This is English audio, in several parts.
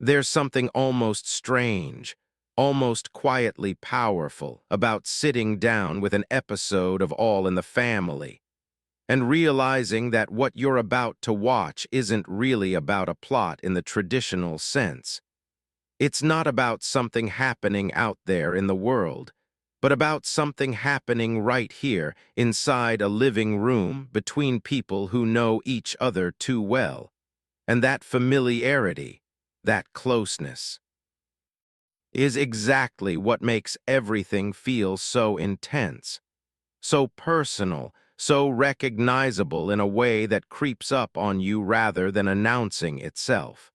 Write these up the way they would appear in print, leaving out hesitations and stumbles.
There's something almost strange, almost quietly powerful about sitting down with an episode of All in the Family and realizing that what you're about to watch isn't really about a plot in the traditional sense. It's not about something happening out there in the world, but about something happening right here inside a living room between people who know each other too well. And that familiarity, that closeness, is exactly what makes everything feel so intense, so personal, so recognizable in a way that creeps up on you rather than announcing itself.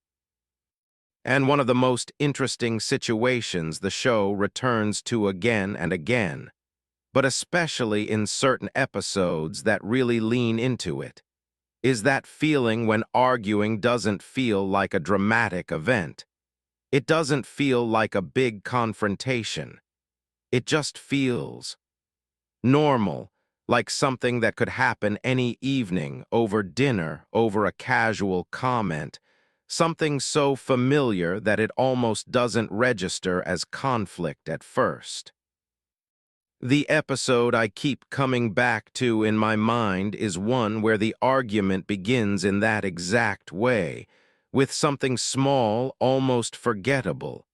And one of the most interesting situations the show returns to again and again, but especially in certain episodes that really lean into it, is that feeling when arguing doesn't feel like a dramatic event. It doesn't feel like a big confrontation. It just feels normal, like something that could happen any evening, over dinner, over a casual comment, something so familiar that it almost doesn't register as conflict at first. The episode I keep coming back to in my mind is one where the argument begins in that exact way, with something small, almost forgettable,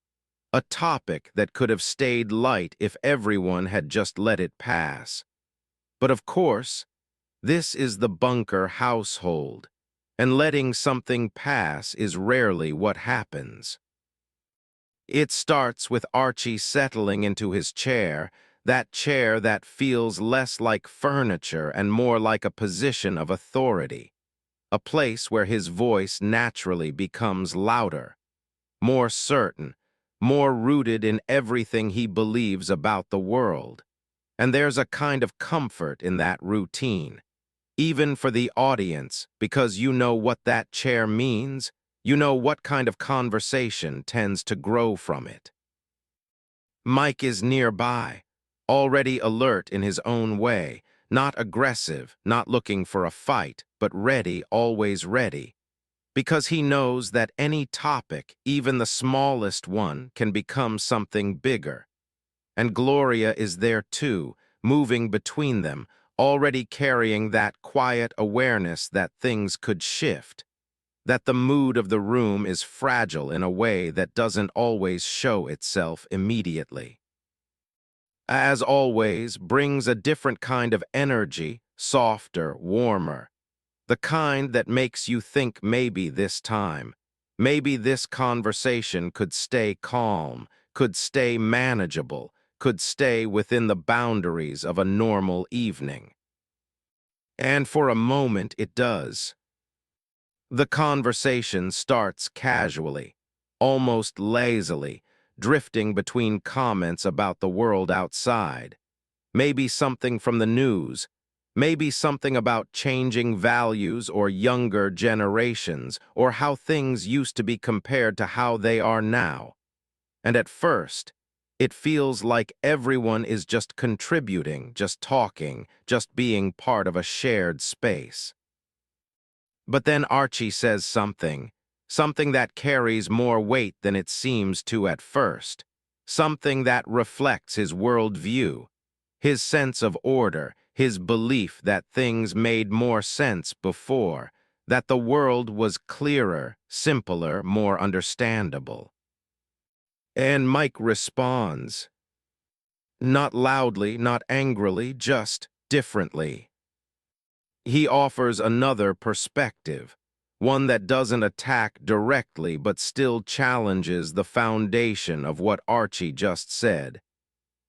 a topic that could have stayed light if everyone had just let it pass. But of course, this is the Bunker household, and letting something pass is rarely what happens. It starts with Archie settling into his chair that feels less like furniture and more like a position of authority, a place where his voice naturally becomes louder, more certain, more rooted in everything he believes about the world. And there's a kind of comfort in that routine, even for the audience, because you know what that chair means, you know what kind of conversation tends to grow from it. Mike is nearby, already alert in his own way, not aggressive, not looking for a fight, but ready, always ready, because he knows that any topic, even the smallest one, can become something bigger. And Gloria is there too, moving between them, already carrying that quiet awareness that things could shift, that the mood of the room is fragile in a way that doesn't always show itself immediately. As always, brings a different kind of energy, softer, warmer, the kind that makes you think maybe this time, maybe this conversation could stay calm, could stay manageable, could stay within the boundaries of a normal evening. And for a moment it does. The conversation starts casually, almost lazily, drifting between comments about the world outside. Maybe something from the news, maybe something about changing values or younger generations, or how things used to be compared to how they are now. And at first, it feels like everyone is just contributing, just talking, just being part of a shared space. But then Archie says something that carries more weight than it seems to at first, something that reflects his worldview, his sense of order, his belief that things made more sense before, that the world was clearer, simpler, more understandable. And Mike responds, not loudly, not angrily, just differently. He offers another perspective, one that doesn't attack directly but still challenges the foundation of what Archie just said.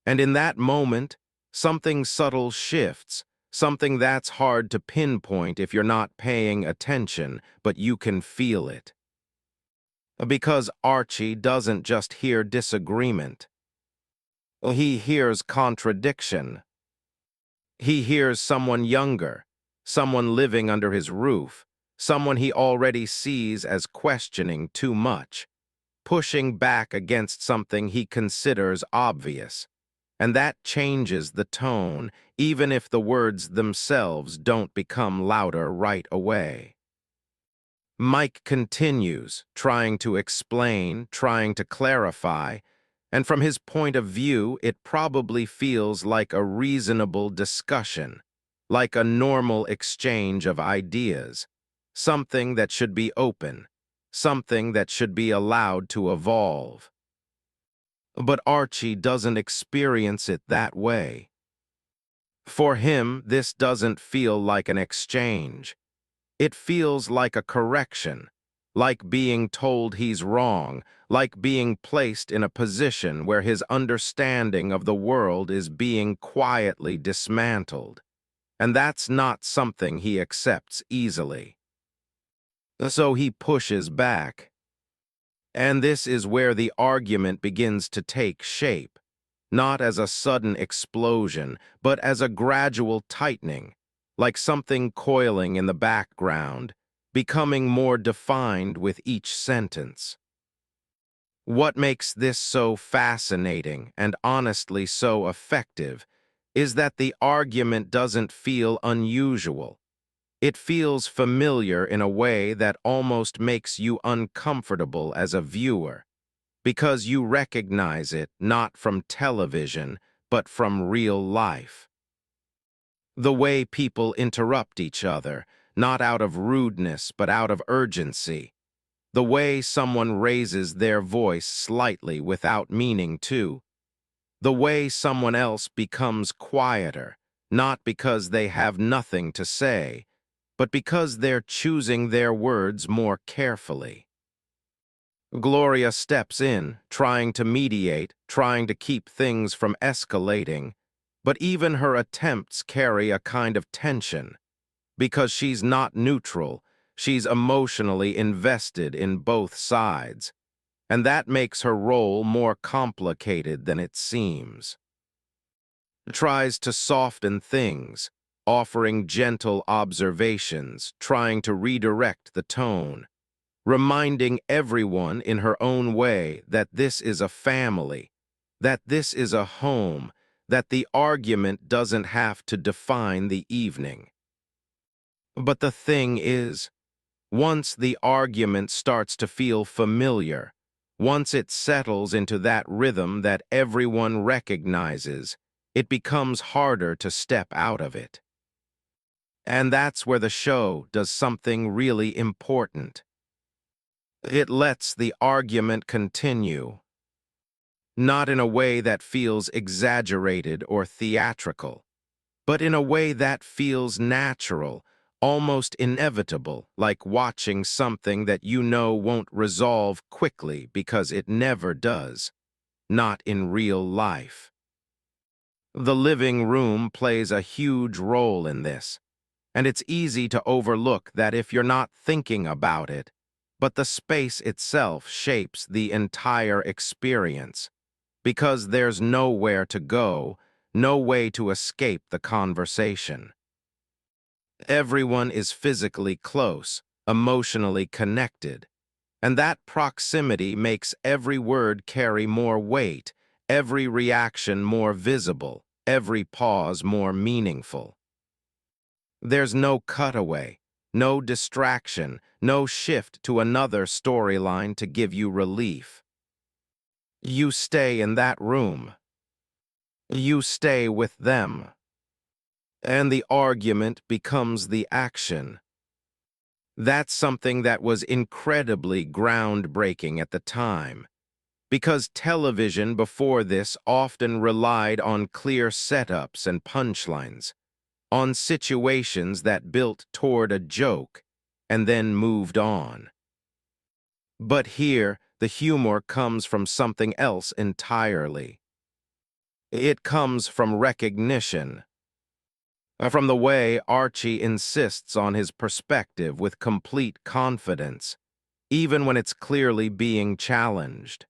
And in that moment, something subtle shifts, something that's hard to pinpoint if you're not paying attention, but you can feel it. Because Archie doesn't just hear disagreement. He hears contradiction. He hears someone younger, someone living under his roof, someone he already sees as questioning too much, pushing back against something he considers obvious. And that changes the tone, even if the words themselves don't become louder right away. Mike continues, trying to explain, trying to clarify, and from his point of view, it probably feels like a reasonable discussion, like a normal exchange of ideas, something that should be open, something that should be allowed to evolve. But Archie doesn't experience it that way. For him, this doesn't feel like an exchange. It feels like a correction, like being told he's wrong, like being placed in a position where his understanding of the world is being quietly dismantled. And that's not something he accepts easily. So he pushes back. And this is where the argument begins to take shape, not as a sudden explosion, but as a gradual tightening, like something coiling in the background, becoming more defined with each sentence. What makes this so fascinating and honestly so effective is that the argument doesn't feel unusual. It feels familiar in a way that almost makes you uncomfortable as a viewer, because you recognize it not from television, but from real life. The way people interrupt each other, not out of rudeness, but out of urgency. The way someone raises their voice slightly without meaning to. The way someone else becomes quieter, not because they have nothing to say, but because they're choosing their words more carefully. Gloria steps in, trying to mediate, trying to keep things from escalating, but even her attempts carry a kind of tension, because she's not neutral, she's emotionally invested in both sides, and that makes her role more complicated than it seems. Tries to soften things, offering gentle observations, trying to redirect the tone, reminding everyone in her own way that this is a family, that this is a home, that the argument doesn't have to define the evening. But the thing is, once the argument starts to feel familiar, once it settles into that rhythm that everyone recognizes, it becomes harder to step out of it. And that's where the show does something really important. It lets the argument continue, not in a way that feels exaggerated or theatrical, but in a way that feels natural, almost inevitable, like watching something that you know won't resolve quickly because it never does, not in real life. The living room plays a huge role in this, and it's easy to overlook that if you're not thinking about it, but the space itself shapes the entire experience, because there's nowhere to go, no way to escape the conversation. Everyone is physically close, emotionally connected, and that proximity makes every word carry more weight, every reaction more visible, every pause more meaningful. There's no cutaway, no distraction, no shift to another storyline to give you relief. You stay in that room. You stay with them. And the argument becomes the action. That's something that was incredibly groundbreaking at the time, because television before this often relied on clear setups and punchlines, on situations that built toward a joke and then moved on. But here, the humor comes from something else entirely. It comes from recognition, from the way Archie insists on his perspective with complete confidence, even when it's clearly being challenged.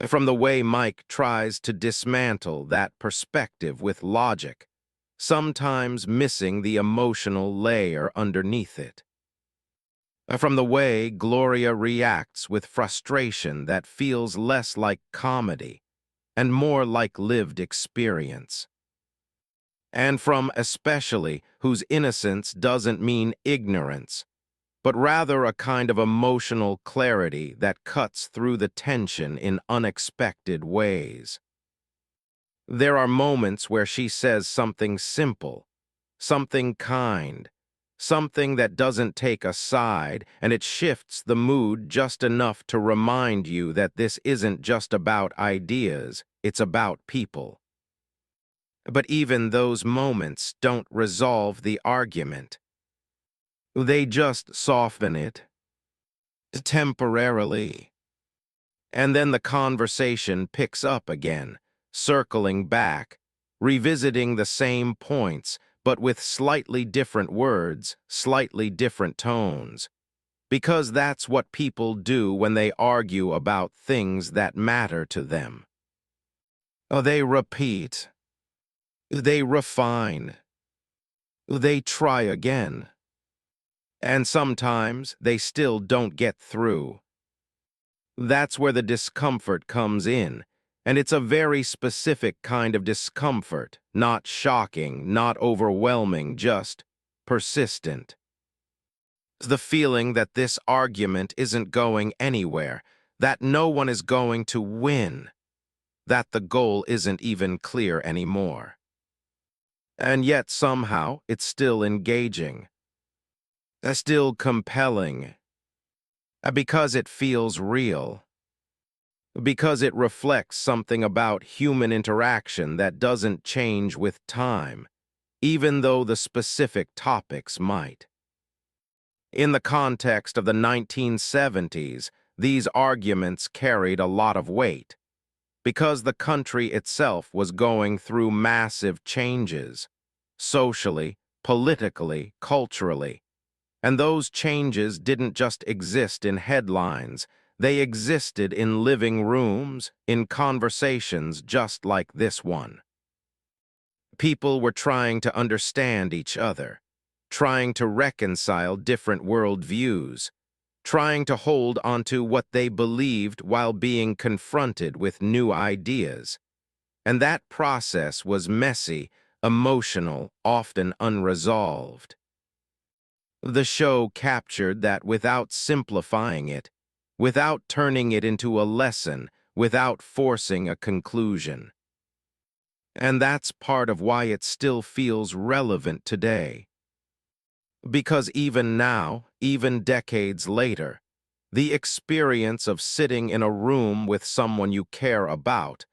From the way Mike tries to dismantle that perspective with logic, sometimes missing the emotional layer underneath it. From the way Gloria reacts with frustration that feels less like comedy and more like lived experience. And from especially whose innocence doesn't mean ignorance, but rather a kind of emotional clarity that cuts through the tension in unexpected ways. There are moments where she says something simple, something kind, something that doesn't take a side, and it shifts the mood just enough to remind you that this isn't just about ideas, it's about people. But even those moments don't resolve the argument. They just soften it, temporarily. And then the conversation picks up again, circling back, revisiting the same points, but with slightly different words, slightly different tones. Because that's what people do when they argue about things that matter to them. They repeat, they refine, they try again. And sometimes they still don't get through. That's where the discomfort comes in, and it's a very specific kind of discomfort, not shocking, not overwhelming, just persistent. The feeling that this argument isn't going anywhere, that no one is going to win, that the goal isn't even clear anymore. And yet somehow it's still engaging, still compelling, because it feels real. Because it reflects something about human interaction that doesn't change with time, even though the specific topics might. In the context of the 1970s, these arguments carried a lot of weight, because the country itself was going through massive changes, socially, politically, culturally. And those changes didn't just exist in headlines, they existed in living rooms, in conversations just like this one. People were trying to understand each other, trying to reconcile different worldviews, trying to hold onto what they believed while being confronted with new ideas. And that process was messy, emotional, often unresolved. The show captured that without simplifying it, without turning it into a lesson, without forcing a conclusion. And that's part of why it still feels relevant today. Because even now, even decades later, the experience of sitting in a room with someone you care about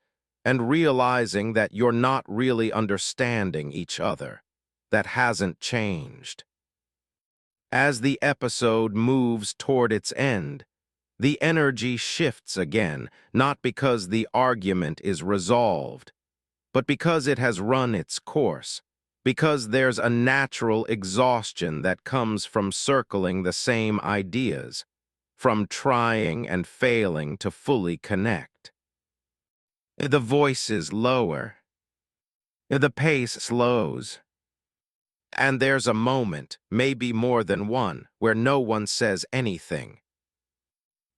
and realizing that you're not really understanding each other, that hasn't changed. As the episode moves toward its end, the energy shifts again, not because the argument is resolved, but because it has run its course, because there's a natural exhaustion that comes from circling the same ideas, from trying and failing to fully connect. The voices lower, the pace slows, and there's a moment, maybe more than one, where no one says anything.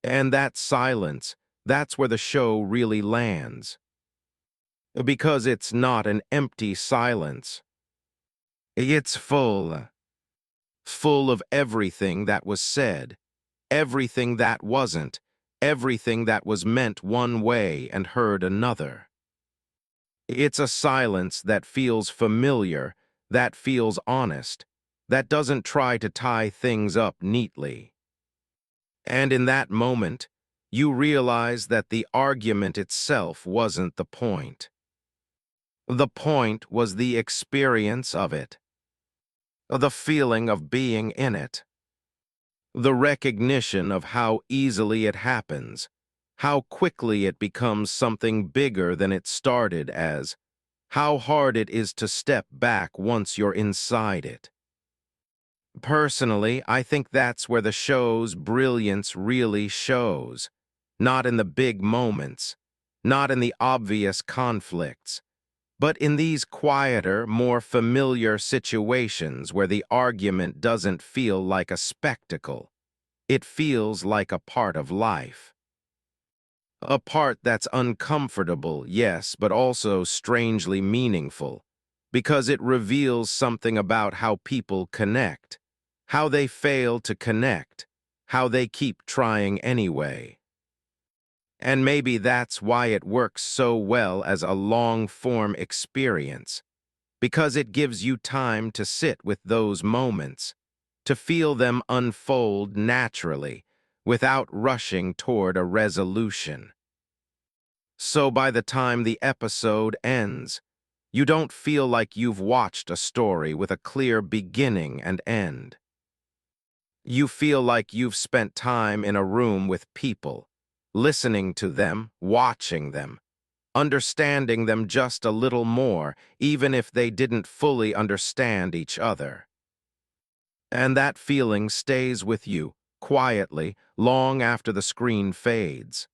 And that silence, that's where the show really lands. Because it's not an empty silence. It's full. Full of everything that was said, everything that wasn't, everything that was meant one way and heard another. It's a silence that feels familiar, that feels honest, that doesn't try to tie things up neatly. And in that moment, you realize that the argument itself wasn't the point. The point was the experience of it, the feeling of being in it, the recognition of how easily it happens, how quickly it becomes something bigger than it started as, how hard it is to step back once you're inside it. Personally, I think that's where the show's brilliance really shows, not in the big moments, not in the obvious conflicts, but in these quieter, more familiar situations where the argument doesn't feel like a spectacle. It feels like a part of life. A part that's uncomfortable, yes, but also strangely meaningful, because it reveals something about how people connect, how they fail to connect, how they keep trying anyway. And maybe that's why it works so well as a long-form experience, because it gives you time to sit with those moments, to feel them unfold naturally, without rushing toward a resolution. So by the time the episode ends, you don't feel like you've watched a story with a clear beginning and end. You feel like you've spent time in a room with people, listening to them, watching them, understanding them just a little more, even if they didn't fully understand each other. And that feeling stays with you, quietly, long after the screen fades.